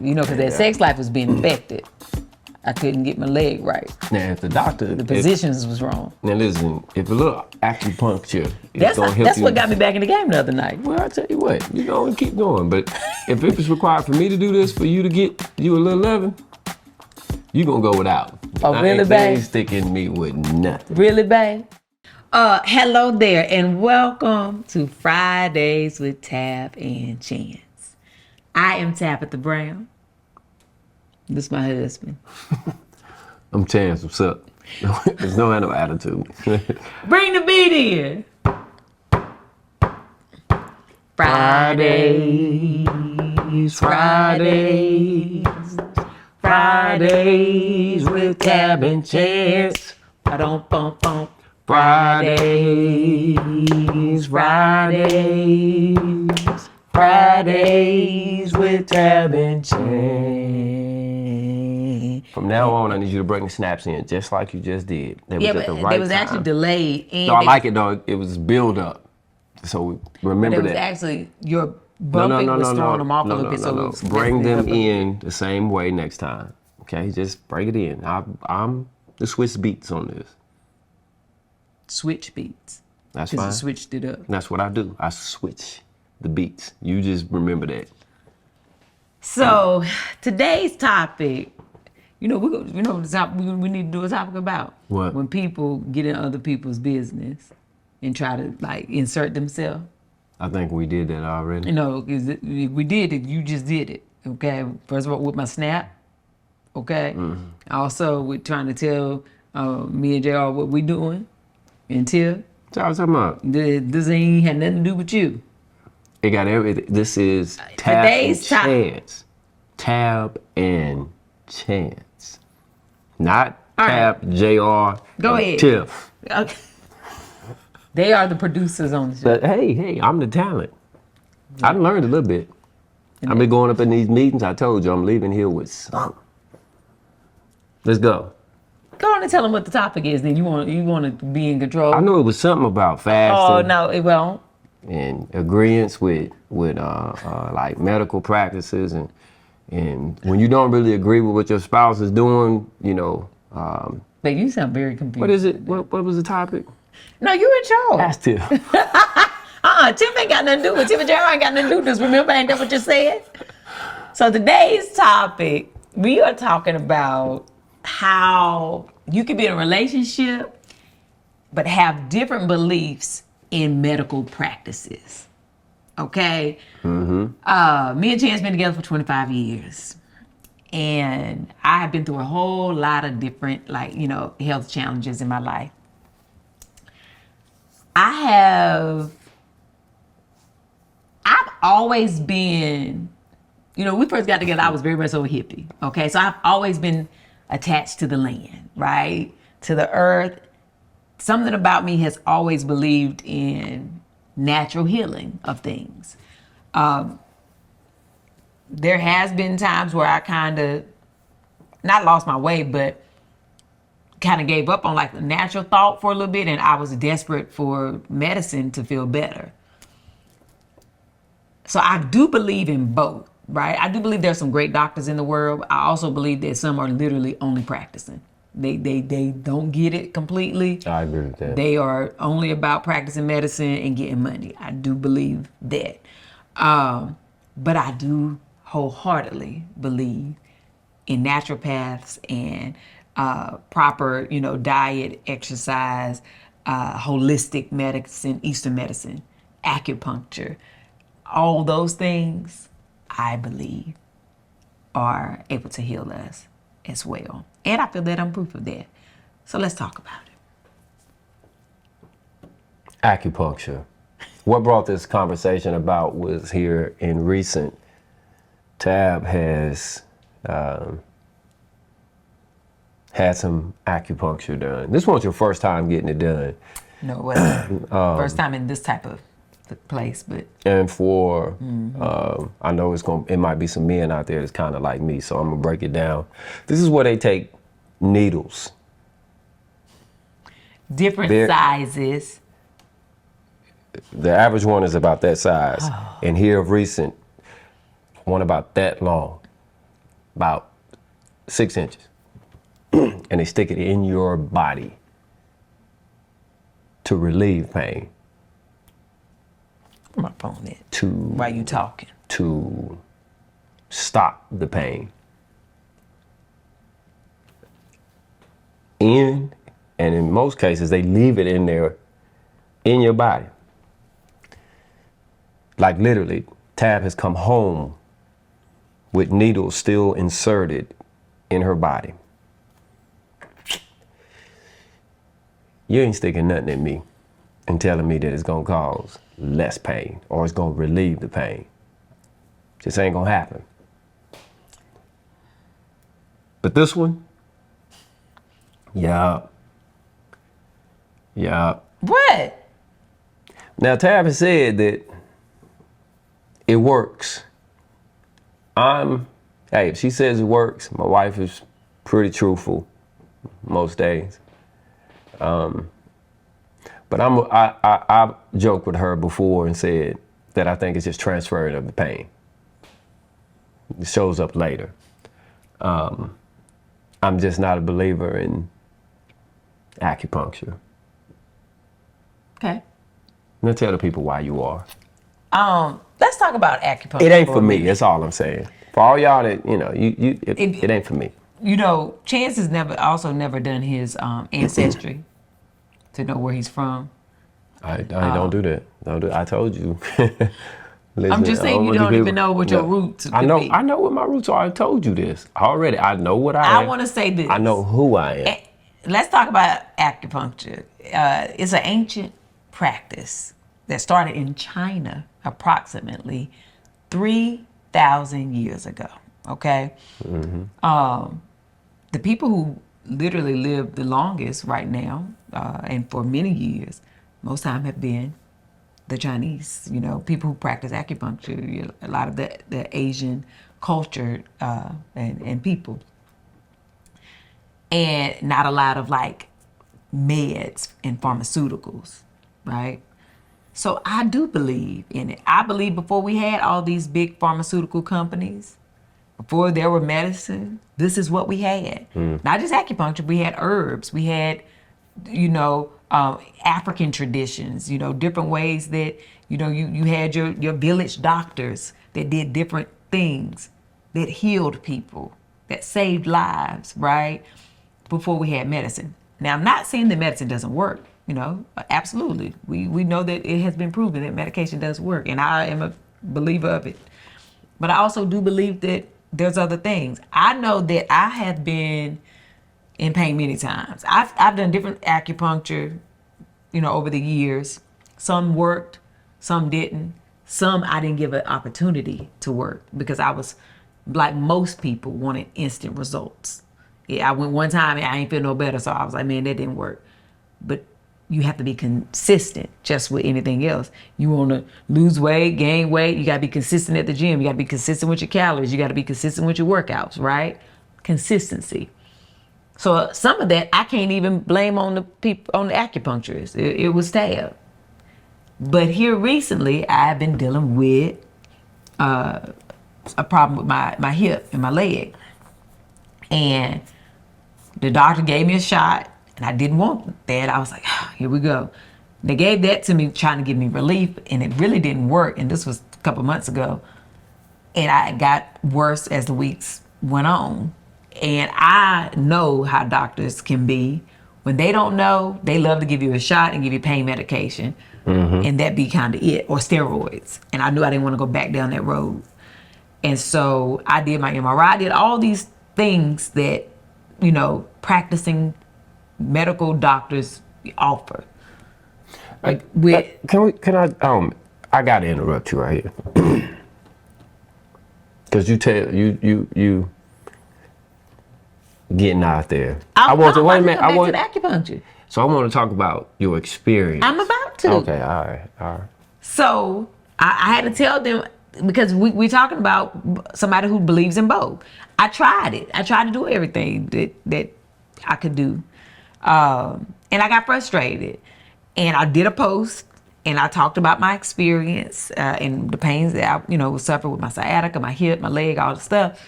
because that sex life was being affected. I couldn't get my leg right. Now, if the doctor... The positions was wrong. Now, listen, if a little acupuncture is going to help That's you... what got me back in the game the other night. Well, I tell you what, you know, keep going. But if it was required for me to do this for you to get you a little loving, you going to go without. Oh, really, babe? They ain't sticking me with nothing. Really, babe? Hello there, and welcome to Fridays with Tab and Chance. I am Tabitha Brown. This is my husband. I'm Chance, what's up? There's no attitude. Bring the beat in. Fridays with Tab and Chance. Ba-dum-bum-bum. Fridays with Tab and Chance. From now on, I need you to bring the snaps in, just like you just did. They was Yeah, at the but right they was time. actually delayed. And No, I like it though. It was build up. So remember that. It was actually your bumping was throwing them off a little bit. So it was bring them in the same way next time. Okay, just bring it in. I'm the Swiss beats on this. Switch beats. That's fine. fine. You switched it up. That's what I do. I switch the beats. You just remember that. So today's topic, we need to do a topic about what? When people get in other people's business and try to like insert themselves. I think we did that already. We did it. You just did it. Okay. First of all, with my snap. Okay. Mm-hmm. Also, with trying to tell me and JR what we doing until. So I was talking about. This ain't had nothing to do with you. It got everything. This is Tab and Chance. Tab and Chance. Not Tab, right. JR, Go ahead. Tiff. Okay. They are the producers on the show. But hey, I'm the talent. Yeah. I learned a little bit. I've been going up in these meetings. I told you I'm leaving here with something. Let's go. Go on and tell them what the topic is. Then you want to be in control. I knew it was something about fasting. Oh no, it won't. And agreements with like medical practices and when you don't really agree with what your spouse is doing, But you sound very confused. What is it? What was the topic? No, you're in charge. Ask Tiff. Tiff ain't got nothing to do with Tiff and Jerry ain't got nothing to do with this. Remember, ain't that what you said? So today's topic, we are talking about how you could be in a relationship but have different beliefs in medical practices. Okay? Mm-hmm. Me and Chance been together for 25 years. And I have been through a whole lot of different, health challenges in my life. I've always been, when we first got together, I was very much so a hippie. Okay? So I've always been attached to the land, right? To the earth. Something about me has always believed in natural healing of things. There has been times where I kind of, not lost my way, but kind of gave up on like the natural thought for a little bit, and I was desperate for medicine to feel better. So I do believe in both, right? I do believe there's some great doctors in the world. I also believe that some are literally only practicing. They don't get it completely. I agree with that. They are only about practicing medicine and getting money. I do believe that. But I do wholeheartedly believe in naturopaths and proper, diet, exercise, holistic medicine, Eastern medicine, acupuncture. All those things, I believe, are able to heal us as well. And I feel that I'm proof of that. So let's talk about it. Acupuncture. What brought this conversation about was here in recent. Tab has had some acupuncture done. This wasn't your first time getting it done. No, it wasn't. First time in this type of place, but. And for, I know it might be some men out there that's kind of like me, so I'm gonna break it down. This is where they take needles. Different sizes. The average one is about that size. Oh. And here of recent, one about that long. about 6 inches, and they stick it in your body to relieve pain. Where my phone at? While you talking. To stop the pain. And in most cases, they leave it in there, in your body. Like literally, Tab has come home with needles still inserted in her body. You ain't sticking nothing in me and telling me that it's gonna cause less pain or it's gonna relieve the pain. Just ain't gonna happen. But this one, yeah. What? Now Tab has said that it works. Hey, if she says it works, my wife is pretty truthful most days. But I joked with her before and said that I think it's just transferring of the pain. It shows up later. I'm just not a believer in acupuncture. Okay. Now tell the people why you are. Let's talk about acupuncture. It ain't for me. That's all I'm saying. For all y'all that it ain't for me. You know, Chance has never done his ancestry to know where he's from. I don't do that. I told you. Listen, I'm just saying you don't even know what your roots I know. I know what my roots are. I told you this already. I know what I am. I want to say this. I know who I am. Let's talk about acupuncture. It's an ancient practice that started in China approximately 3,000 years ago. Okay. Mm-hmm. The people who literally live the longest right now, and for many years, most time have been the Chinese. You know, people who practice acupuncture, a lot of the Asian culture and people, and not a lot of like meds and pharmaceuticals, right? So I do believe in it. I believe before we had all these big pharmaceutical companies, before there were medicine, this is what we had. Not just acupuncture, we had herbs, we had, African traditions, different ways that, you had your village doctors that did different things, that healed people, that saved lives, right? Before we had medicine. Now, I'm not saying that medicine doesn't work, absolutely. We know that it has been proven that medication does work, and I am a believer of it. But I also do believe that there's other things. I know that I have been in pain many times. I've done different acupuncture, over the years. Some worked, some didn't. Some I didn't give an opportunity to work because I was, like most people, wanted instant results. Yeah, I went one time and I ain't feel no better, so I was like, man, that didn't work. But you have to be consistent, just with anything else. You want to lose weight, gain weight, you got to be consistent at the gym. You got to be consistent with your calories. You got to be consistent with your workouts, right? Consistency. So some of that I can't even blame on the people, on the acupuncturists. It was Tab. But here recently, I've been dealing with a problem with my hip and my leg. And the doctor gave me a shot, and I didn't want that. I was like, here we go. They gave that to me trying to give me relief, and it really didn't work. And this was a couple months ago. And I got worse as the weeks went on. And I know how doctors can be. When they don't know, they love to give you a shot and give you pain medication. Mm-hmm. And that be kind of it, or steroids. And I knew I didn't want to go back down that road. And so I did my MRI. I did all these things that, practicing medical doctors offer. Like I gotta interrupt you right here. Cause you getting out there. I want to acupuncture. So I want to talk about your experience. I'm about to. Okay, all right. So I had to tell them, because we're talking about somebody who believes in both. I tried it. I tried to do everything that I could do. And I got frustrated. And I did a post, and I talked about my experience and the pains that I, was suffering with my sciatica, my hip, my leg, all the stuff.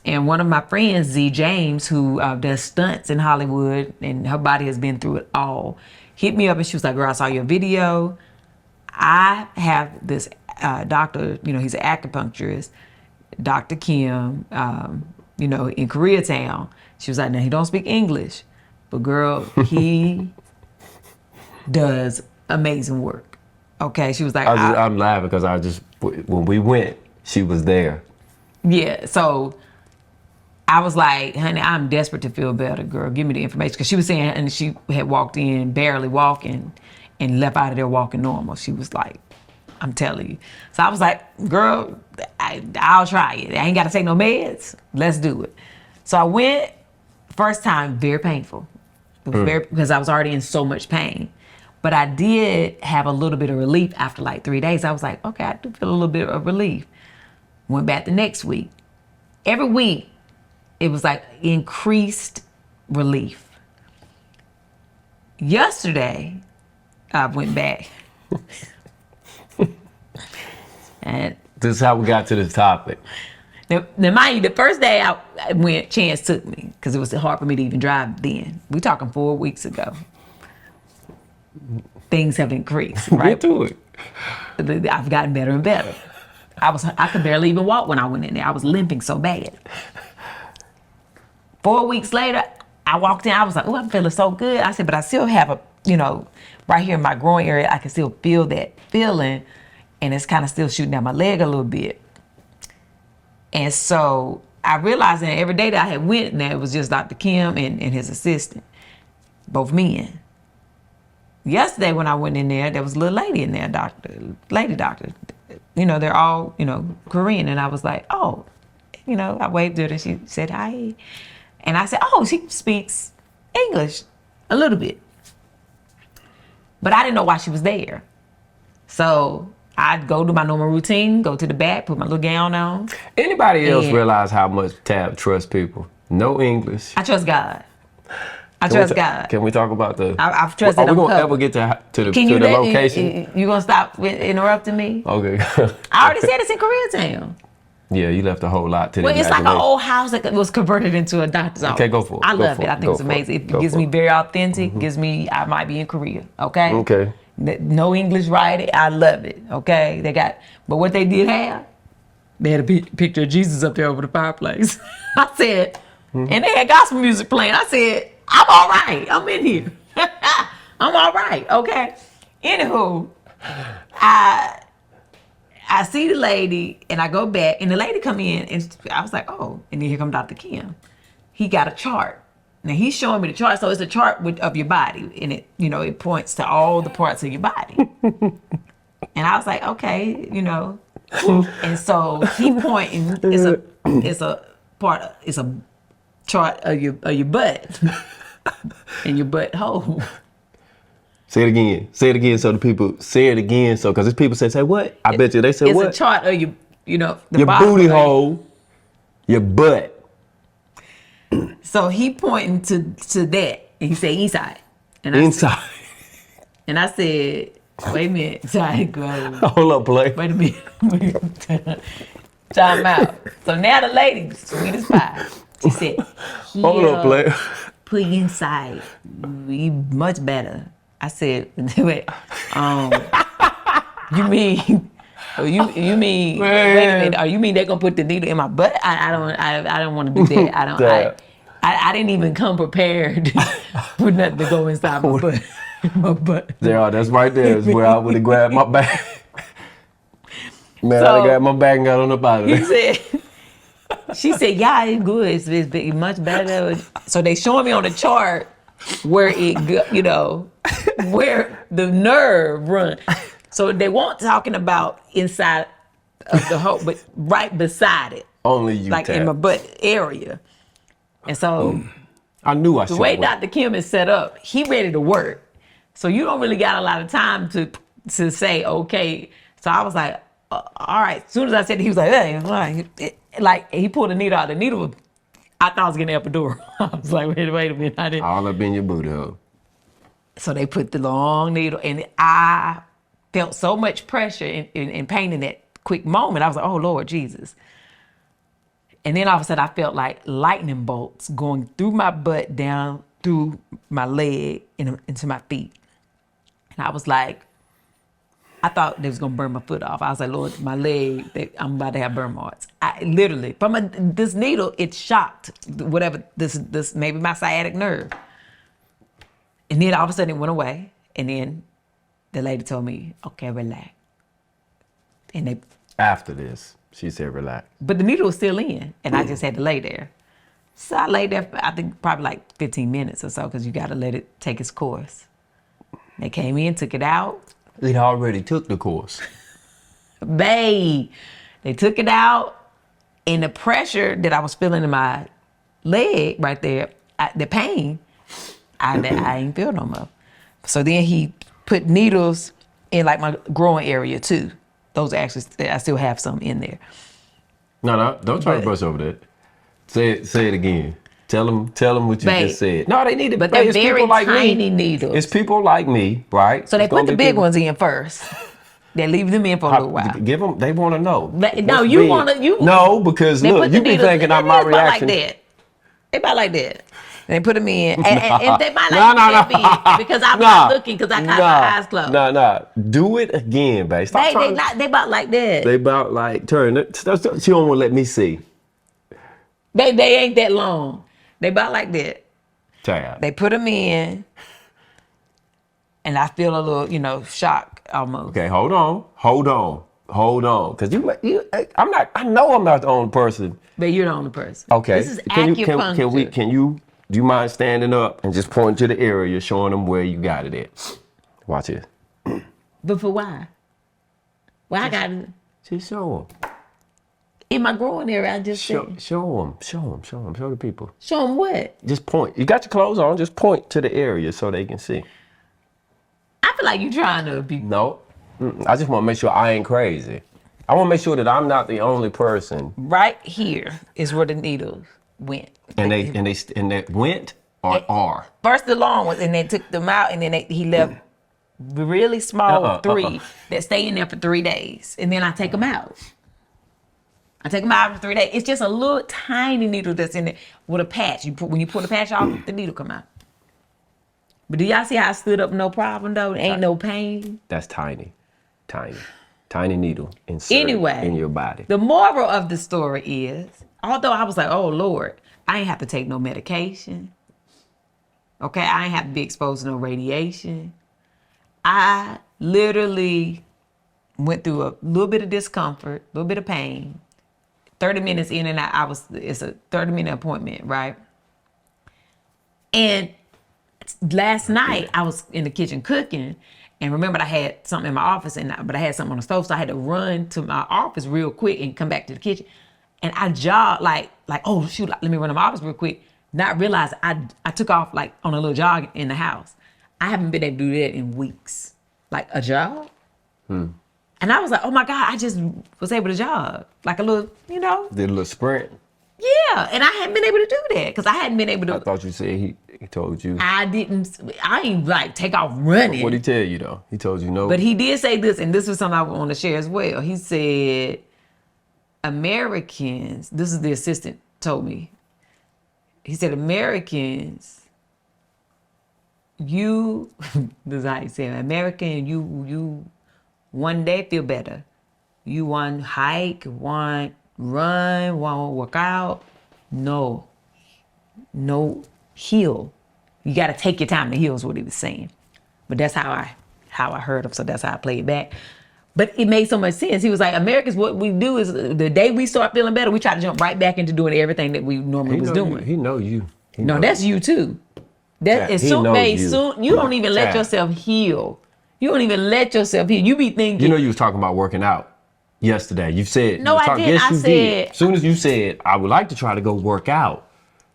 And one of my friends, Z James, who does stunts in Hollywood, and her body has been through it all, hit me up and she was like, girl, I saw your video. I have this doctor, he's an acupuncturist, Dr. Kim, in Koreatown. She was like, now he don't speak English, but girl, he does amazing work. Okay, she was like, I'm laughing because when we went, she was there. Yeah, so I was like, honey, I'm desperate to feel better, girl. Give me the information. Because she was saying, and she had walked in barely walking and left out of there walking normal. She was like, I'm telling you. So I was like, girl, I'll try it. I ain't got to take no meds. Let's do it. So I went, first time, very painful. It was because I was already in so much pain. But I did have a little bit of relief after like 3 days. I was like, okay, I do feel a little bit of relief. Went back the next week. Every week, it was like increased relief. Yesterday, I went back. And this is how we got to this topic. Now mind you, the first day I went, Chance took me because it was hard for me to even drive then. We're talking 4 weeks ago. Things have increased, right? Get to it. I've gotten better and better. I could barely even walk when I went in there. I was limping so bad. 4 weeks later, I walked in. I was like, oh, I'm feeling so good. I said, but I still have right here in my groin area, I can still feel that feeling. And it's kind of still shooting down my leg a little bit. And so I realized that every day that I had went in there, it was just Dr. Kim and his assistant, both men. Yesterday when I went in there was a little lady in there, lady doctor. They're all, Korean. And I was like, oh, I waved at her and she said, hi. And I said, oh, she speaks English a little bit. But I didn't know why she was there. So I'd go do my normal routine, go to the back, put my little gown on. Anybody else realize how much Tab trusts people? No English. I trust God. I trust God. Can we talk about I've trusted Are we going to ever get to the location? You going to stop interrupting me? Okay. I already said it's in Koreatown. Yeah, you left a whole lot to the it's like an old house that was converted into a doctor's office. Okay, go for it. I love it. I think it's amazing. It gives me very authentic. Gives me, I might be in Korea. Okay? Okay. No English writing. I love it. Okay? But what they did have, they had a picture of Jesus up there over the fireplace. I said, and they had gospel music playing. I said, I'm all right. I'm in here. I'm all right. Okay? Anywho, I see the lady and I go back and the lady come in and I was like, oh, and then here come Dr. Kim. He got a chart. Now he's showing me the chart. So it's a chart of your body and it points to all the parts of your body. And I was like, okay, and so he pointing, it's a chart of your butt and your butt hole. Say it again. Say it again so the people say it again. So, because there's people say what? I bet you they say what? It's a chart of your booty hole, your butt. So he pointing to that, and he said inside. And inside. And I said, wait a minute, side go. Hold up, play. Wait a minute. Time out. So now the lady, sweet as pie, she said, hold up, play. Put you inside. We much better. I said, wait, you mean, wait a minute, you mean they're gonna put the needle in my butt? I don't want to do that. I didn't even come prepared for nothing to go inside my butt. My butt. There, that's right there. Is where I would have grabbed my bag. Man, I grabbed my bag and got on up out of there. She said, yeah, it's good. It's much better. So they showing me on the chart where where the nerve run. So they weren't talking about inside of the hole, but right beside it. Only you like in my butt area. And so I knew I should. The way Dr. Kim is set up, he ready to work. So you don't really got a lot of time to say, okay. So I was like, all right. As soon as I said it, he was like, hey, like he pulled the needle out. The needle was, I thought I was getting epidural. I was like, wait a minute. I didn't. All up in your booty hole. So they put the long needle, and I felt so much pressure and pain in that quick moment. I was like, oh, Lord Jesus. And then all of a sudden I felt like lightning bolts going through my butt, down through my leg, into my feet. And I was like, I thought they was gonna burn my foot off. I was like, Lord, my leg, I'm about to have burn marks. I literally, from this needle, it shocked whatever, this maybe my sciatic nerve. And then all of a sudden it went away. And then the lady told me, okay, relax. And after this, she said, relax. But the needle was still in, and I just had to lay there. So I laid there for, I think, probably like 15 minutes or so, because you got to let it take its course. They came in, took it out. It already took the course. Babe, they took it out, and the pressure that I was feeling in my leg right there, the pain, I ain't feel no more. So then he put needles in like my growing area too. Those actually, I still have some in there. No, don't try to brush over that. Say it again. Tell them what you just said. No, they need it. But they're very tiny needles. It's people like me, right? So they put the big ones in first. They leave them in for a little while. Give them. They want to know. No, you want to. No, because look, you be thinking my reaction. Like that. They about like that. And they put them in, and they might like big because I'm not looking because I got my eyes closed. No. Do it again, babe. Stop trying. They about like that. They about like turn. She don't want to let me see. They ain't that long. They about like that. Tab. They put them in, and I feel a little, shock almost. Okay, hold on, because I know I'm not the only person. But you're the only person. Okay. This is acupuncture. Do you mind standing up and just pointing to the area, showing them where you got it at? Watch it. But for why? Why I got it? Just show them. In my growing area, I just show them. Show the people. Show them what? Just point. You got your clothes on. Just point to the area so they can see. I feel like you trying to be. No, I just want to make sure I ain't crazy. I want to make sure that I'm not the only person. Right here is where the needles went. And they went or are. First the long ones, and they took them out, and then he left really small 3 that stay in there for 3 days, and then I take them out. I take them out for 3 days. It's just a little tiny needle that's in there with a patch. When you pull the patch off, the needle come out. But do y'all see how I stood up no problem though? Ain't no pain. That's tiny needle inserted in your body. The moral of the story is, although I was like, oh Lord, I ain't have to take no medication. Okay, I ain't have to be exposed to no radiation. I literally went through a little bit of discomfort, a little bit of pain. 30 minutes in and out, it's a 30-minute appointment, right? And last night I was in the kitchen cooking, and remembered I had something in my office, but I had something on the stove, so I had to run to my office real quick and come back to the kitchen. And I jogged like, oh shoot, let me run to my office real quick. Not realize I took off like on a little jog in the house. I haven't been able to do that in weeks. Like a jog. And I was like, oh my God, I just was able to jog. Like a little, Did a little sprint. Yeah, and I hadn't been able to do that because I hadn't been able to. I thought you said he told you. I ain't like take off running. What did he tell you though? He told you no. But he did say this, and this was something I want to share as well. He said, Americans, this is the assistant told me. He said, Americans, this is how he said, American, you one day feel better. You want hike, want run, want work out. No, heal. You got to take your time to heal is what he was saying. But that's how I heard him, so that's how I played it back. But it made so much sense. He was like, Americans, what we do is the day we start feeling better, we try to jump right back into doing everything that we normally was doing. He know you. No, that's you too. You don't even let yourself heal. You don't even let yourself heal. You be thinking. You know you was talking about working out yesterday. You said. No, I did. Yes, I you said. did. As soon as you said, I would like to try to go work out.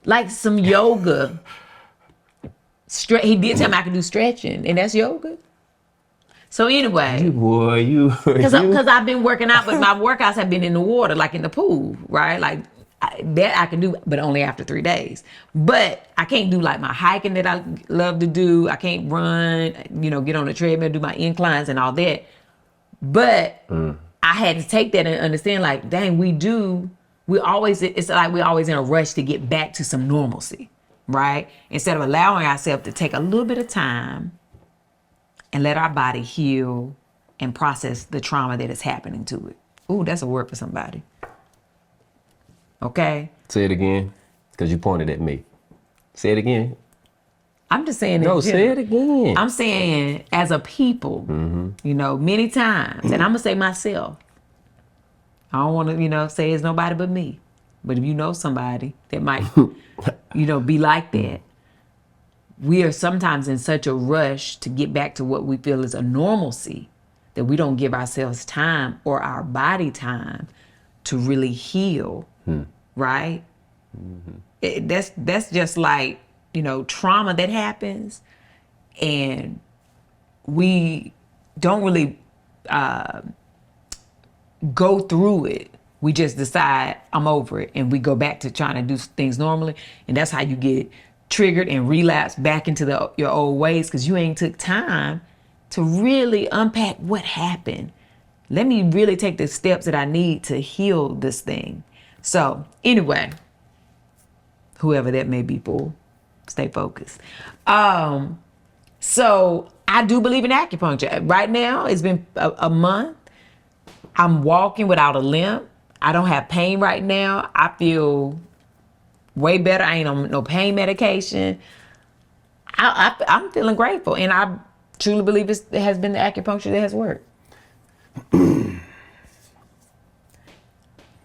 Like some yoga. He did tell me I could do stretching, and that's yoga. So anyway, because I've been working out, but my workouts have been in the water, like in the pool, right? Like that I can do, but only after 3 days. But I can't do like my hiking that I love to do. I can't run, get on the treadmill, do my inclines and all that. But I had to take that and understand, like, dang, we do it's like we're always in a rush to get back to some normalcy, right? Instead of allowing ourselves to take a little bit of time and let our body heal and process the trauma that is happening to it. Ooh, that's a word for somebody. Okay? Say it again, because you pointed at me. Say it again. I'm just saying No, say it again. I'm saying as a people, many times, and I'm going to say myself, I don't want to, say it's nobody but me. But if you know somebody that might, be like that, we are sometimes in such a rush to get back to what we feel is a normalcy that we don't give ourselves time or our body time to really heal, right? That's just like, trauma that happens, and we don't really go through it. We just decide, I'm over it, and we go back to trying to do things normally, and that's how you get triggered and relapse back into your old ways, because you ain't took time to really unpack what happened. Let me really take the steps that I need to heal this thing. So anyway, whoever that may be for, stay focused. So I do believe in acupuncture. Right now, it's been a month. I'm walking without a limp. I don't have pain right now. I feel way better. I ain't on no pain medication. I'm feeling grateful, and I truly believe it has been the acupuncture that has worked.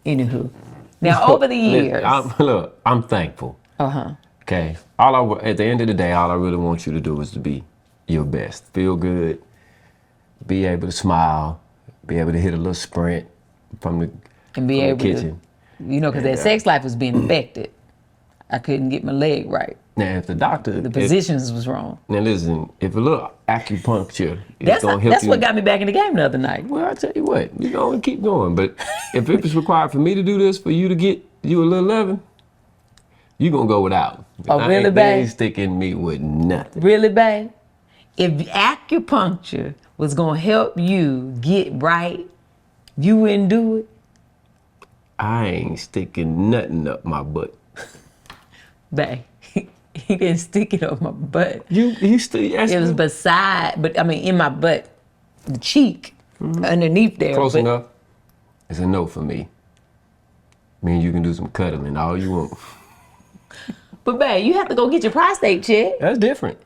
Anywho, now over the years, I'm thankful. Okay. At the end of the day, all I really want you to do is to be your best. Feel good. Be able to smile. Be able to hit a little sprint from the kitchen. Because that sex life was being affected. I couldn't get my leg right. Now, if the positions was wrong. Now listen, if a little acupuncture is going to help you. That's what got me back in the game the other night. Well, I tell you what, you know, keep going. But if it was required for me to do this for you to get you a little loving, you going to go without. Oh, really, babe? They ain't sticking me with nothing. Really, babe? If acupuncture was going to help you get right, you wouldn't do it? I ain't sticking nothing up my butt. Babe, he didn't stick it up my butt. You still? It was beside, but I mean in my butt, the cheek, underneath there. Close enough. It's a no for me. Me and you can do some cuddling all you want. But babe, you have to go get your prostate checked. That's different.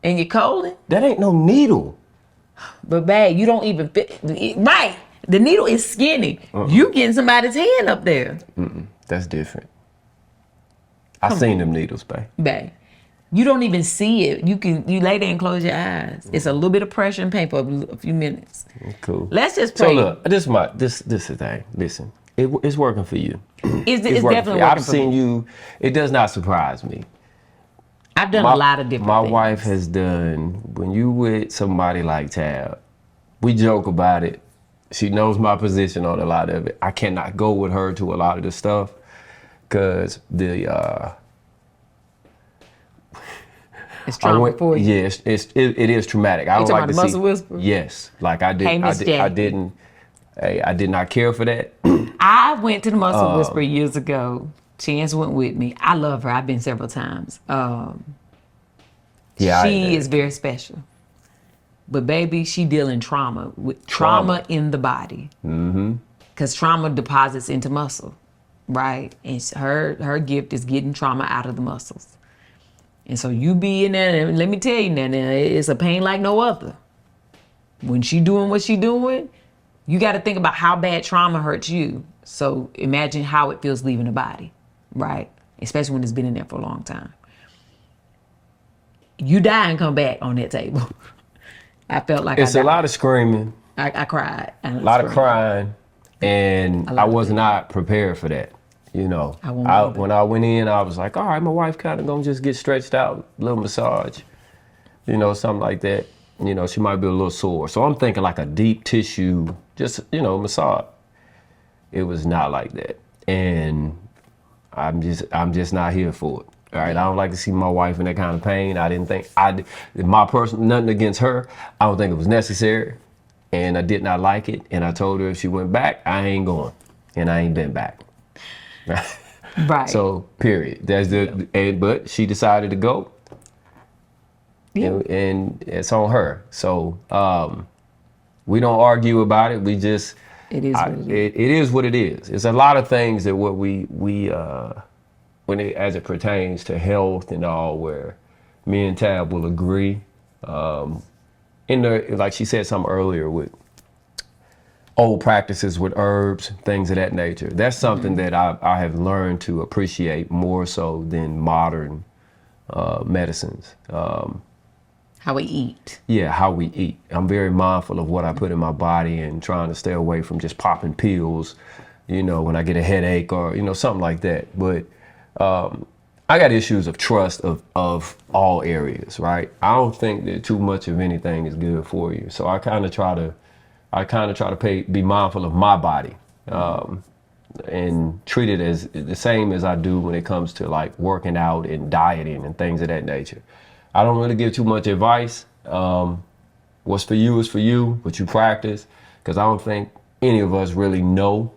And your colon. That ain't no needle. But babe, you don't even fit. Right. The needle is skinny. You getting somebody's hand up there. That's different. I seen them needles, babe. Babe, you don't even see it. You lay there and close your eyes. It's a little bit of pressure and pain for a few minutes. Cool. Let's just pray. So look, this is the thing. Listen, it's working for you. It's definitely working for me. I've seen you. It does not surprise me. I've done a lot of different things. My wife has done, when you with somebody like Tab, we joke about it. She knows my position on a lot of it. I cannot go with her to a lot of the stuff because it's trauma for you. Yes, it is traumatic. I don't like to see muscle whisper. Yes, like I did. I did not care for that. I went to the muscle whisper years ago. Chance went with me. I love her. I've been several times. She is very special. But baby, she dealing with trauma in the body. Because trauma deposits into muscle, right? And her gift is getting trauma out of the muscles. And so you be in there, and let me tell you now, it's a pain like no other. When she doing what she doing, you got to think about how bad trauma hurts you. So imagine how it feels leaving the body, right? Especially when it's been in there for a long time. You die and come back on that table. I felt like it's a lot of screaming. I cried. A lot of crying, and I was not prepared for that. You know, when I went in, I was like, all right, my wife kind of gonna just get stretched out, a little massage, you know, something like that. You know, she might be a little sore. So I'm thinking like a deep tissue, just, you know, massage. It was not like that. And I'm just not here for it. All right, I don't like to see my wife in that kind of pain. I didn't think, nothing against her. I don't think it was necessary. And I did not like it. And I told her if she went back, I ain't going. And I ain't been back. Right. So, period. That's but she decided to go. Yeah. And it's on her. So, we don't argue about it. We just, it is what it is. It is what it is. It's a lot of things that what we when it, as it pertains to health and all, where me and Tab will agree. In the, like she said something earlier with old practices with herbs, things of that nature. That's something that I have learned to appreciate more so than modern medicines. How we eat. Yeah, how we eat. I'm very mindful of what I put in my body and trying to stay away from just popping pills, you know, when I get a headache or, you know, something like that. But I got issues of trust of all areas, right? I don't think that too much of anything is good for you. So I kind of try to be mindful of my body and treat it as the same as I do when it comes to like working out and dieting and things of that nature. I don't really give too much advice. What's for you is for you, what you practice, because I don't think any of us really know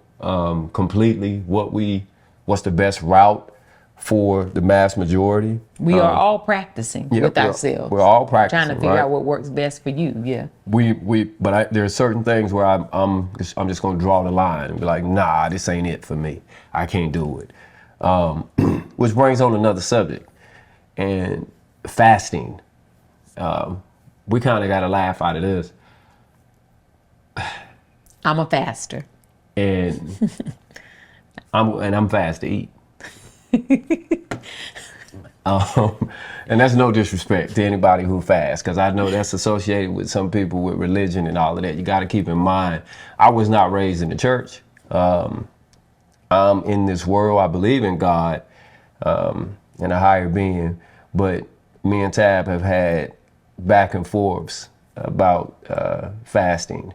completely what's the best route for the mass majority. We are all practicing with ourselves. We're all practicing, trying to figure out what works best for you. Yeah. But there are certain things where I'm just going to draw the line and be like, nah, this ain't it for me. I can't do it. Which brings on another subject, and fasting. We kind of got a laugh out of this. I'm a faster. And I'm fast to eat. And that's no disrespect to anybody who fasts, because I know that's associated with some people with religion and all of that. You got to keep in mind, I was not raised in the church. I'm in this world. I believe in God and a higher being, but me and Tab have had back and forths about fasting,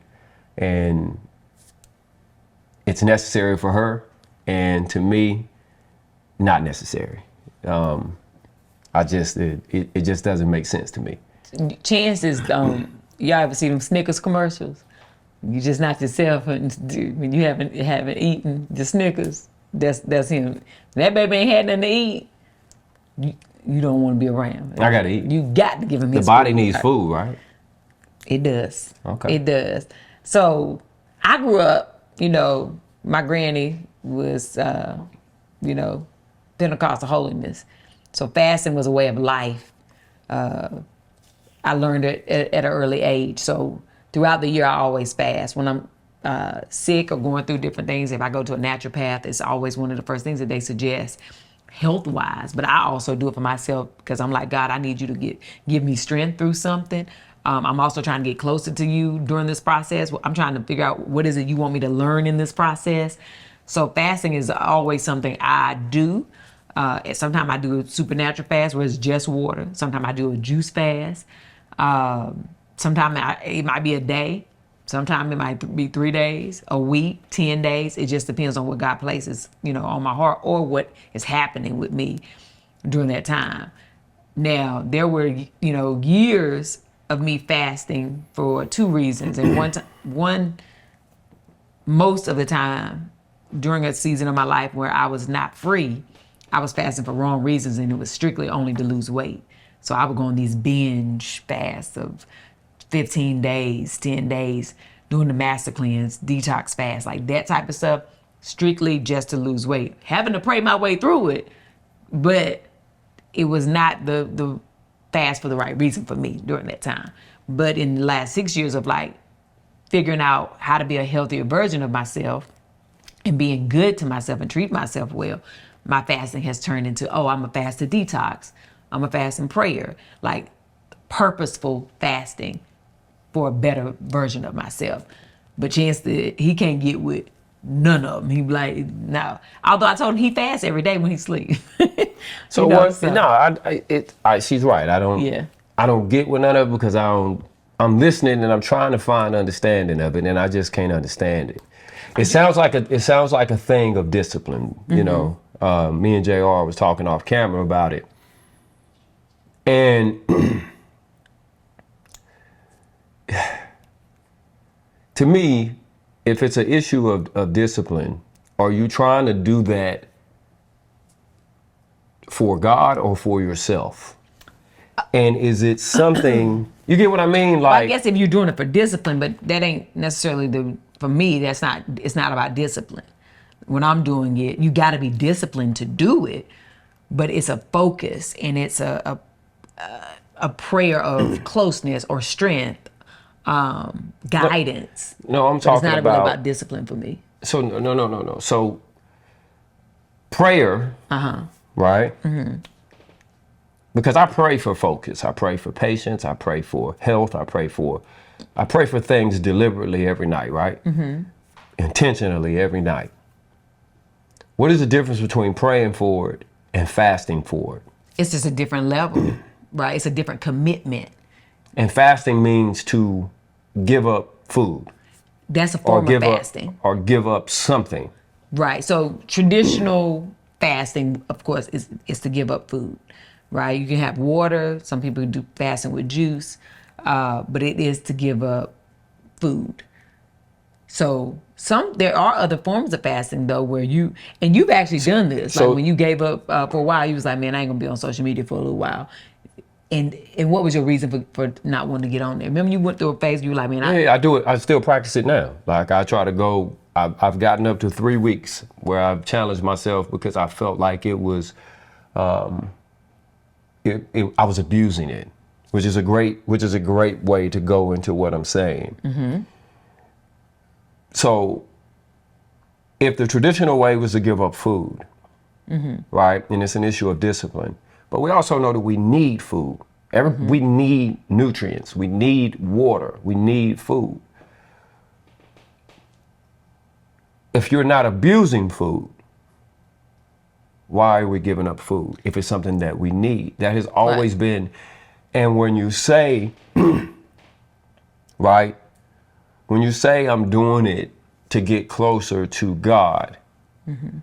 and it's necessary for her, and to me, not necessary. It just doesn't make sense to me. Chances, y'all ever see them Snickers commercials? You just knock yourself when you haven't eaten the Snickers. That's him. That baby ain't had nothing to eat. You don't want to be around. I gotta eat. You got to give him his The body food. needs food, right? It does. Okay. It does. So I grew up, you know, my granny was, you know, Pentecostal holiness. So fasting was a way of life. I learned it at an early age. So throughout the year, I always fast. When I'm sick or going through different things, if I go to a naturopath, it's always one of the first things that they suggest health-wise. But I also do it for myself because I'm like, God, I need you to give me strength through something. I'm also trying to get closer to you during this process. I'm trying to figure out what is it you want me to learn in this process. So fasting is always something I do. Sometimes I do a supernatural fast where it's just water. Sometimes I do a juice fast. Sometimes it might be a day. Sometimes it might be 3 days, a week, 10 days. It just depends on what God places, you know, on my heart or what is happening with me during that time. Now, there were, you know, years of me fasting for two reasons. And one, most of the time during a season of my life where I was not free, I was fasting for wrong reasons, and it was strictly only to lose weight. So I would go on these binge fasts of 15 days, 10 days, doing the master cleanse, detox fast, like that type of stuff, strictly just to lose weight. Having to pray my way through it, but it was not the fast for the right reason for me during that time. But in the last 6 years of like figuring out how to be a healthier version of myself and being good to myself and treat myself well, my fasting has turned into, I'm a fast to detox. I'm a fast in prayer, like purposeful fasting for a better version of myself. But Chance, he can't get with none of them. He be like, no. Although I told him he fasts every day when he sleeps. So what? No, she's right. I don't get with none of it because I'm listening and I'm trying to find understanding of it, and I just can't understand it. It sounds like a thing of discipline. Mm-hmm. You know, me and JR was talking off camera about it, and to me, if it's an issue of discipline, are you trying to do that for God or for yourself? And is it something, you get what I mean? Well, I Like, guess if you're doing it for discipline, but that ain't necessarily for me, it's not about discipline. When I'm doing it, you got to be disciplined to do it, but it's a focus and it's a prayer of closeness or strength, guidance. no, I'm But talking it's not about, really about discipline for me. so no. So prayer, right? Mm-hmm. Because I pray for focus, I pray for patience, I pray for health, I pray for things deliberately every night, right? Mm-hmm. Intentionally every night. What is the difference between praying for it and fasting for it? It's just a different level, right? It's a different commitment. And fasting means to give up food. That's a form of fasting. Or give up something. Right. So traditional fasting, of course, is to give up food, right? You can have water. Some people do fasting with juice, but it is to give up food. So there are other forms of fasting though, where you've actually done this. Like when you gave up for a while, you was like, man, I ain't gonna be on social media for a little while. And what was your reason for not wanting to get on there? Remember you went through a phase, you were like, man, I do it. I still practice it now. Like I try to go, I've gotten up to 3 weeks where I've challenged myself because I felt like it was, I was abusing it, which is a great way to go into what I'm saying. Mm-hmm. So if the traditional way was to give up food, mm-hmm. right, and it's an issue of discipline, but we also know that we need food. Mm-hmm. We need nutrients, we need water, we need food. If you're not abusing food, why are we giving up food if it's something that we need? That has always been, and when you say, right, when you say I'm doing it to get closer to God, mm-hmm.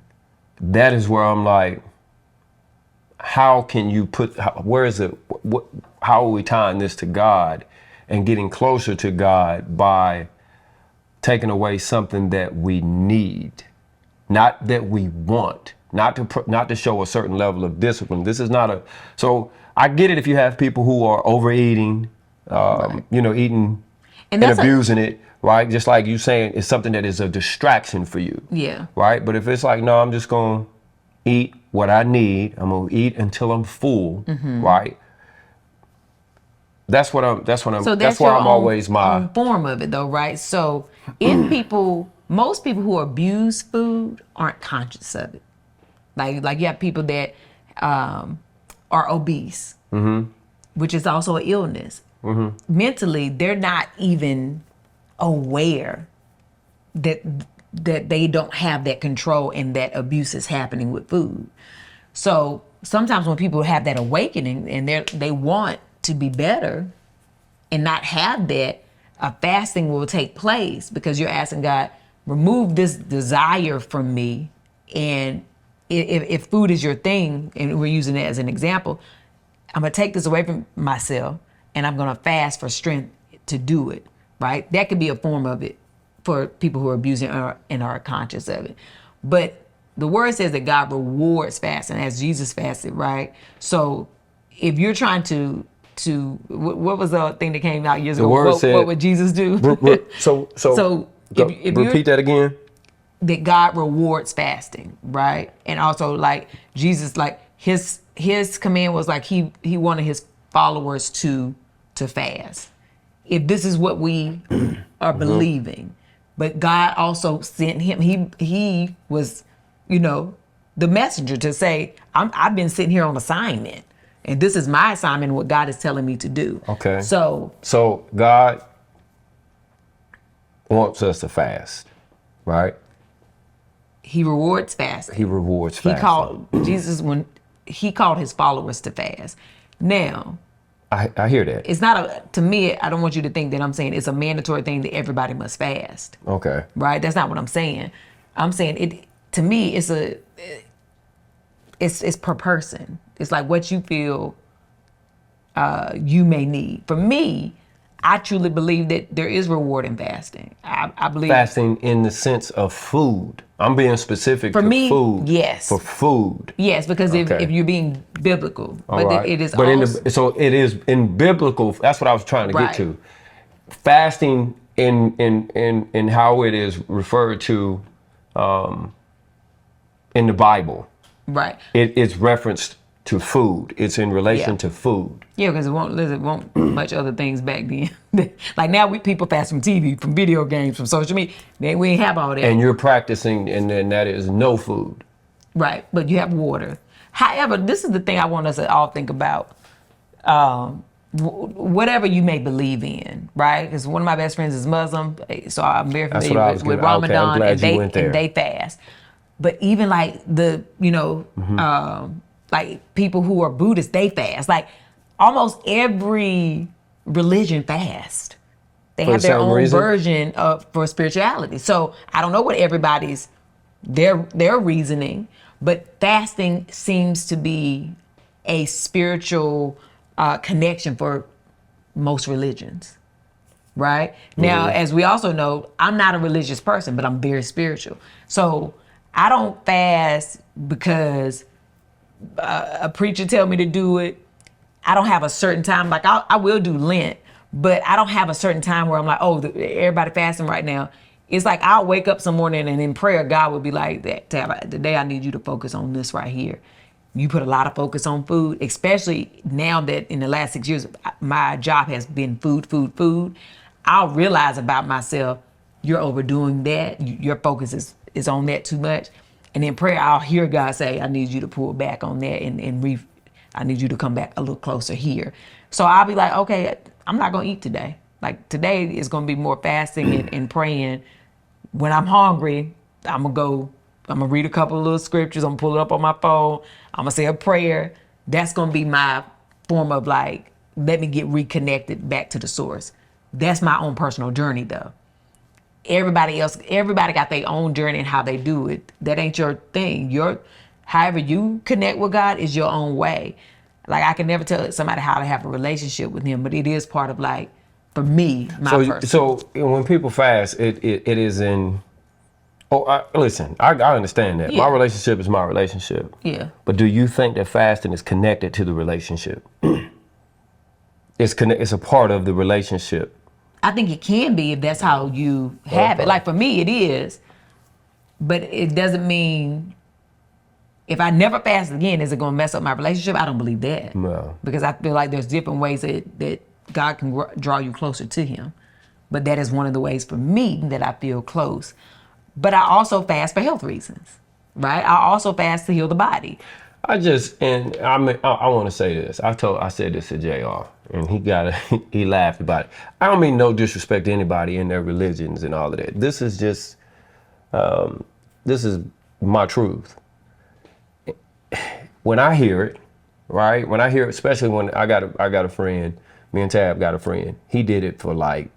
that is where I'm like, how can you where is it, how are we tying this to God and getting closer to God by taking away something that we need, not that we want, not to show a certain level of discipline. This is not so I get it if you have people who are overeating, eating and abusing it, right? Just like you saying, it's something that is a distraction for you. Yeah. Right? But if it's like, no, I'm just going to eat what I need. I'm going to eat until I'm full, mm-hmm. right? That's where I'm always my form of it though, right? So most people who abuse food aren't conscious of it. Like you have people that are obese, mm-hmm. which is also an illness. Mm-hmm. Mentally, they're not even aware that they don't have that control and that abuse is happening with food. So sometimes when people have that awakening and they want to be better and not have that, a fasting will take place because you're asking God, remove this desire from me. And if food is your thing, and we're using it as an example, I'm going to take this away from myself and I'm going to fast for strength to do it, right? That could be a form of it for people who are abusing and are conscious of it. But the word says that God rewards fasting as Jesus fasted, right? So if you're trying to what was the thing that came out years ago? What would Jesus do? So if repeat that again. That God rewards fasting, right? And also like Jesus, like his command was like he wanted his followers to fast. If this is what we are believing, but God also sent him. He was, the messenger to say, I've been sitting here on assignment. And this is my assignment, what God is telling me to do. Okay. So God wants us to fast, right? He rewards fasting. Jesus, when he called his followers to fast. Now, I hear that. It's not to me, I don't want you to think that I'm saying it's a mandatory thing that everybody must fast. Okay. Right? That's not what I'm saying. I'm saying it, to me, it's per person. It's like what you feel you may need. For me, I truly believe that there is reward in fasting. I believe fasting in the sense of food. I'm being specific for to me, food. yes. For food. Yes, because if you're being biblical, All right. it is but also, so it is in biblical. That's what I was trying to get to. Fasting in how it is referred to in the Bible. Right. It's referenced to food. It's in relation to food. Yeah, because it won't much other things back then. Like now, people fast from TV, from video games, from social media. We ain't have all that. And you're practicing, and then that is no food. Right, but you have water. However, this is the thing I want us to all think about. Whatever you may believe in, right? Because one of my best friends is Muslim, so I'm very familiar with Ramadan, and they fast. But even like the, like people who are Buddhists, they fast. Like almost every religion fasts. They have their own version for spirituality. So I don't know what everybody's their reasoning, but fasting seems to be a spiritual connection for most religions, right? Now, as we also know, I'm not a religious person, but I'm very spiritual. So I don't fast because a preacher tell me to do it. I don't have a certain time. Like I will do Lent, but I don't have a certain time where I'm like, oh, everybody fasting right now. It's like I'll wake up some morning and in prayer, God would be like, today I need you to focus on this right here. You put a lot of focus on food, especially now that in the last 6 years, my job has been food. I'll realize about myself, you're overdoing that. Your focus is on that too much. And in prayer, I'll hear God say, I need you to pull back on that and I need you to come back a little closer here. So I'll be like, okay, I'm not going to eat today. Like today is going to be more fasting and praying. When I'm hungry, I'm going to read a couple of little scriptures. I'm going to pull it up on my phone. I'm going to say a prayer. That's going to be my form of like, let me get reconnected back to the source. That's my own personal journey though. Everybody got their own journey and how they do it. That ain't your thing. However you connect with God is your own way. Like I can never tell somebody how to have a relationship with him, but it is part of like, for me, my personal. So when people fast, it is in, listen, I understand that. Yeah. My relationship is my relationship. Yeah. But do you think that fasting is connected to the relationship? It's a part of the relationship. I think it can be if that's how you have it. Like for me, it is. But it doesn't mean if I never fast again, is it going to mess up my relationship? I don't believe that. No. Because I feel like there's different ways that God can draw you closer to him. But that is one of the ways for me that I feel close. But I also fast for health reasons, right? I also fast to heal the body. I want to say this. I said this to JR, and he laughed about it. I don't mean no disrespect to anybody in their religions and all of that. This is just, this is my truth. When I hear it, right? When I hear it, especially when I got a friend, me and Tab got a friend. He did it for like,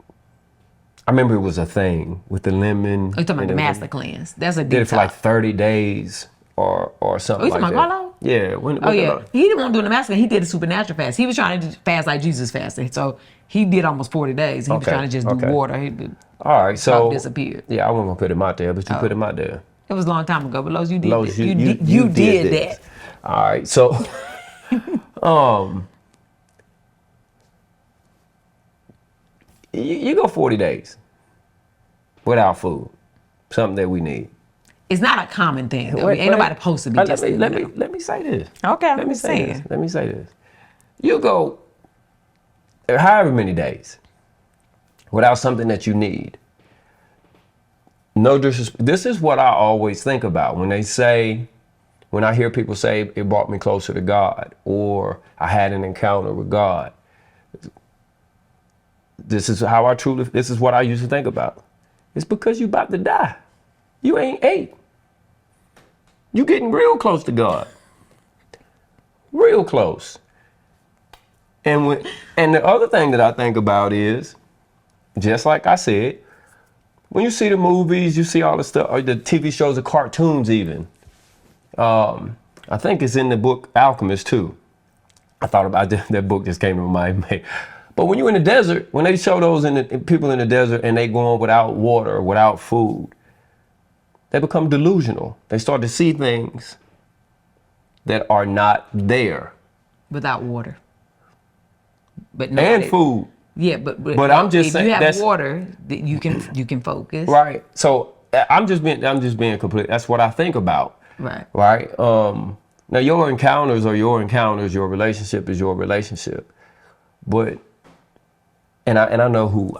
I remember it was a thing with the lemon. You're talking about the master cleanse. That's a detox. Did it for like 30 days or something like that. You talking about Carlo? Yeah. Yeah. He didn't want to do the master cleanse. He did a supernatural fast. He was trying to fast like Jesus fasted. So he did almost 40 days. He was trying to just do water. All right. So disappeared. Yeah, I wasn't gonna put him out there, but you put him out there. It was a long time ago, but Los, you did Los, that. You did that. All right. So you go 40 days without food, something that we need. It's not a common thing, though. Ain't nobody supposed to be just let me say this. Okay. Let me say this. You go however many days without something that you need. No disrespect. This is what I always think about when I hear people say it brought me closer to God or I had an encounter with God. This is what I used to think about. It's because you about to die. You ain't ate. You getting real close to God. Real close. And the other thing that I think about is, just like I said, when you see the movies, you see all the stuff, or the TV shows, the cartoons even. I think it's in the book Alchemist too. I thought about that book just came to my mind. But when you're in the desert, when they show those people in the desert and they going without water, without food, they become delusional. They start to see things that are not there. Without water. But and food. Yeah, but I'm just if saying, you have water, you can focus. Right. So I'm just being complete. That's what I think about. Right. Right. Now your encounters are your encounters. Your relationship is your relationship. But and I know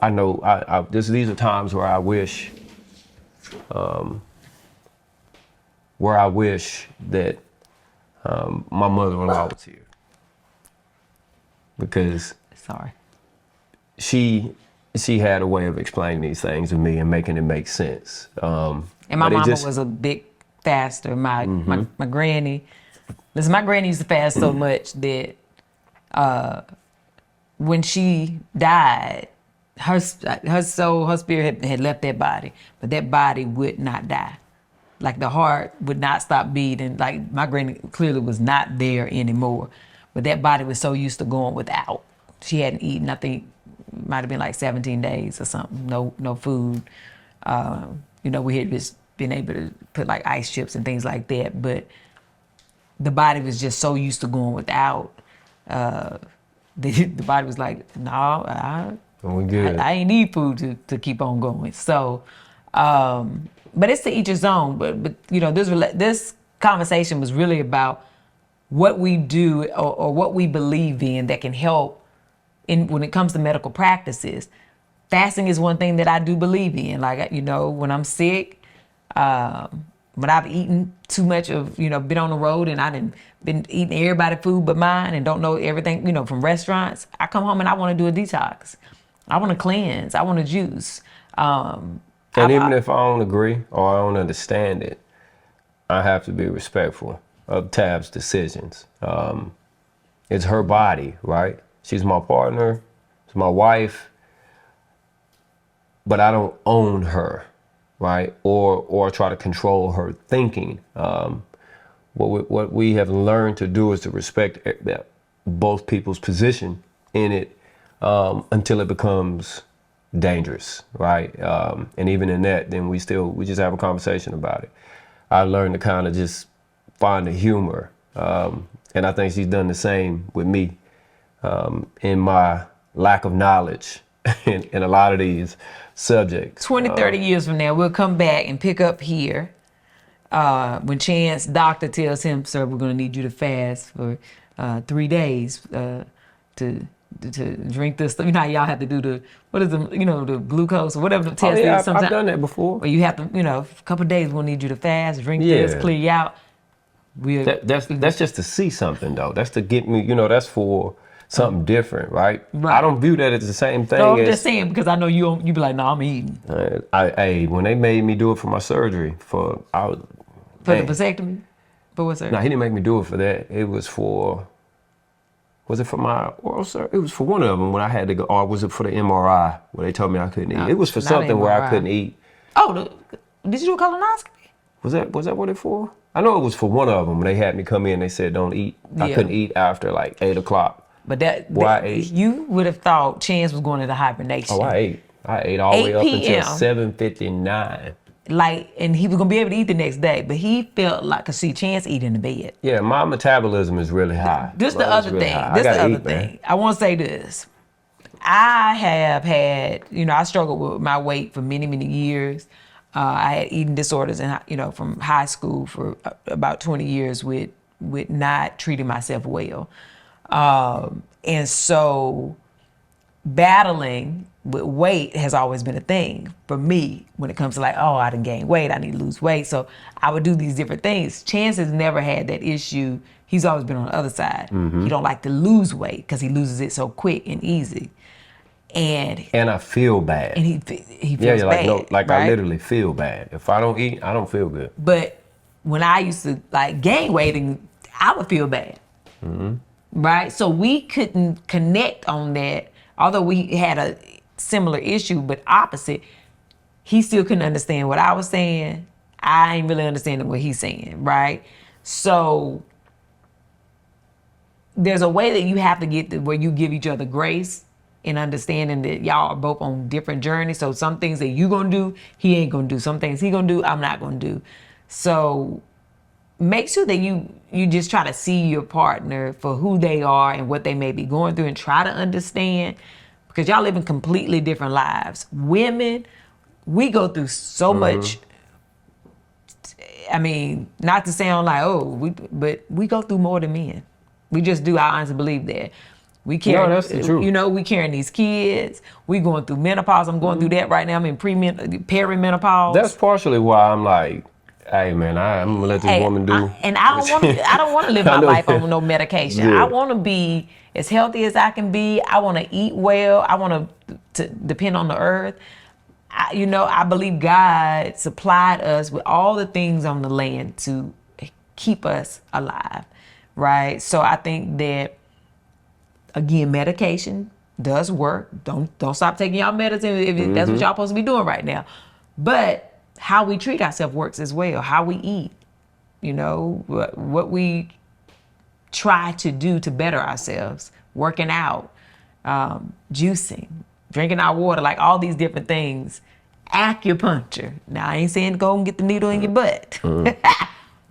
these are times where I wish that my mother-in-law was here, because she had a way of explaining these things to me and making it make sense. And my mama was a big faster. My granny, listen, my granny used to fast so much that when she died, her soul, her spirit had left that body, but that body would not die. Like the heart would not stop beating. Like my granny clearly was not there anymore, but that body was so used to going without. She hadn't eaten, I think, might have been like 17 days or something. No food. We had just been able to put like ice chips and things like that, but the body was just so used to going without. The body was like, no, I ain't need food to keep on going. So, but it's to each his own. But this conversation was really about what we do or what we believe in that can help when it comes to medical practices. Fasting is one thing that I do believe in. Like, when I'm sick, when I've eaten too much of, been on the road and I done been eating everybody's food but mine and don't know everything, from restaurants, I come home and I want to do a detox. I want to cleanse. I want to juice. And even if I don't agree or I don't understand it, I have to be respectful of Tab's decisions. It's her body, right? She's my partner, she's my wife, but I don't own her, right? Or try to control her thinking. What we have learned to do is to respect both people's position in it until it becomes dangerous, right? And even in that, then we just have a conversation about it. I learned to kind of just find the humor, and I think she's done the same with me in my lack of knowledge in a lot of these subjects. 20, 30 years from now, we'll come back and pick up here when Chance doctor tells him, sir, we're going to need you to fast for 3 days to drink this stuff. You know how y'all have to do the glucose or whatever the test is. I've done that before. Or you have to, a couple of days we'll need you to fast, drink this, clear you out. That's just to see something though. That's to get me, that's for something different, right? I don't view that as the same thing. No, I'm just saying because I know you be like, no, I'm eating. When they made me do it for my surgery, for the vasectomy? For what surgery? No, he didn't make me do it for that. It was for, was it for my oral surgery? It was for one of them when I had to go, or was it for the MRI where they told me I couldn't eat? It was for something where I couldn't eat. Oh, did you do a colonoscopy? Was that what it for? I know it was for one of them when they had me come in. They said don't eat. Yeah. I couldn't eat after like 8 o'clock. But I ate. You would have thought Chance was going into hibernation. Oh, I ate all the way up until 7:59. And he was gonna be able to eat the next day, but he felt like, cause see, Chance eat in the bed. Yeah, my metabolism is really high. This the other thing. I want to say this. I have had, I struggled with my weight for many, many years. I had eating disorders, from high school for about 20 years with not treating myself well. And so battling with weight has always been a thing for me when it comes to like, I done gained weight, I need to lose weight. So I would do these different things. Chance has never had that issue. He's always been on the other side. Mm-hmm. He don't like to lose weight because he loses it so quick and easy. And I feel bad. And he feels bad. Right? I literally feel bad. If I don't eat, I don't feel good. But when I used to gain weight, I would feel bad. Mm-hmm. Right? So we couldn't connect on that. Although we had a similar issue, but opposite, he still couldn't understand what I was saying. I ain't really understanding what he's saying, right? So there's a way that you have to get to where you give each other grace and understanding that y'all are both on different journeys. So some things that you gonna do, he ain't gonna do. Some things he gonna do, I'm not gonna do. So make sure that you just try to see your partner for who they are and what they may be going through, and try to understand, because y'all living completely different lives. Women, we go through so much. I mean, not to sound like, but we go through more than men. We just do. I honestly believe that. We carry, no, that's the truth. You know, we carrying these kids. We going through menopause. I'm going through that right now. I'm in perimenopause. That's partially why I'm like, hey man, I'm gonna let this woman do. I don't want to live my life on no medication. Yeah. I want to be as healthy as I can be. I want to eat well. I want to depend on the earth. I believe God supplied us with all the things on the land to keep us alive, right? So I think that, again, medication does work. Don't stop taking y'all medicine if that's what y'all supposed to be doing right now. But how we treat ourselves works as well. How we eat, what we try to do to better ourselves, working out, juicing, drinking our water, like all these different things. Acupuncture. Now, I ain't saying go and get the needle in your butt.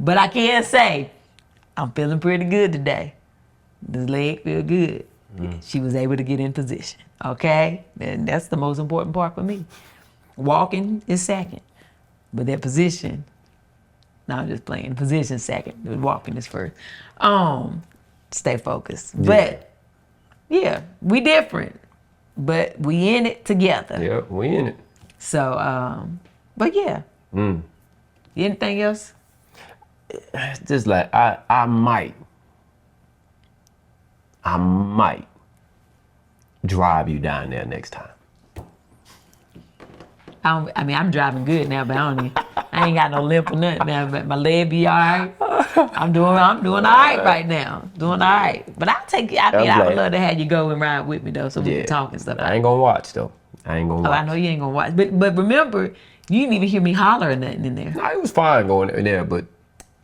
But I can say, I'm feeling pretty good today. This leg feel good. She was able to get in position. Okay? And that's the most important part for me. Walking is second. But that position, no, I'm just playing. Position second. Walking is first. Stay focused. Yeah. But, yeah, we different. But we in it together. Yeah, we in it. So, but yeah. Anything else? Just like, I might drive you down there next time. I'm driving good now, but I ain't got no limp or nothing now, but my leg be all right. I'm doing all right right now. Doing all right. But I would love to have you go and ride with me though, so we can talk and stuff. I ain't gonna watch though. I know you ain't gonna watch. But remember, you didn't even hear me holler or nothing in there. No, it was fine going in there, but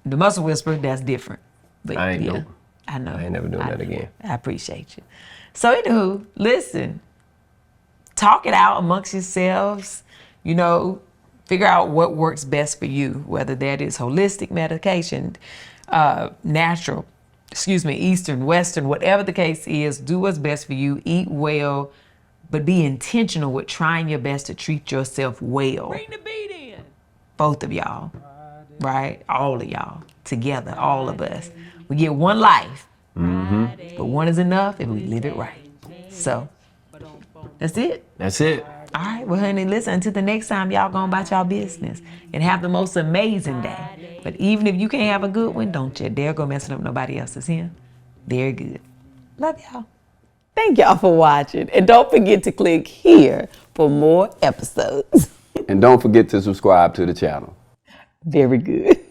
the muscle whisper, that's different. But I ain't know. I know. I ain't never doing that again. I appreciate you. So anywho, listen. Talk it out amongst yourselves. Figure out what works best for you, whether that is holistic medication, natural, Eastern, Western, whatever the case is, do what's best for you, eat well, but be intentional with trying your best to treat yourself well. Bring the beat in. Both of y'all, right? All of y'all, together, all of us. We get one life, but one is enough if we live it right. So, that's it. That's it. All right, well, honey, listen, until the next time, y'all go about y'all business and have the most amazing day. But even if you can't have a good one, don't you dare go messing up nobody else's here. Very good. Love y'all. Thank y'all for watching. And don't forget to click here for more episodes. And don't forget to subscribe to the channel. Very good.